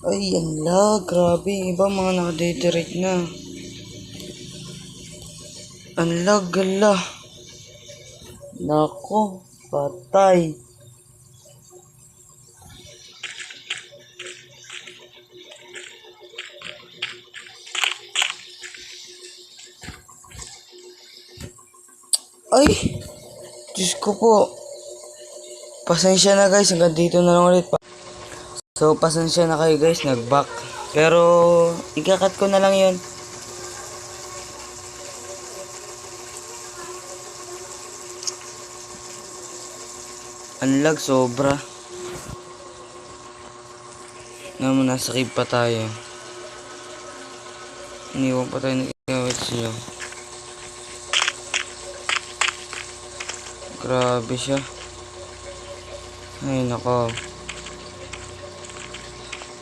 Ay, yan lag. Grabe. Iba mga nakadedirect na. Ang lag, gala. Nako, patay. Ay! Diyos ko po. Pasensya na guys, hanggang dito na lang ulit. So, pasensya na kayo guys, nag-back. Pero, ikakat ko na lang yun. Unlag, sobra. Naman, nasa cave pa tayo. Iniwan pa tayo ng ikawit siya. Grabe siya. Ay, nako.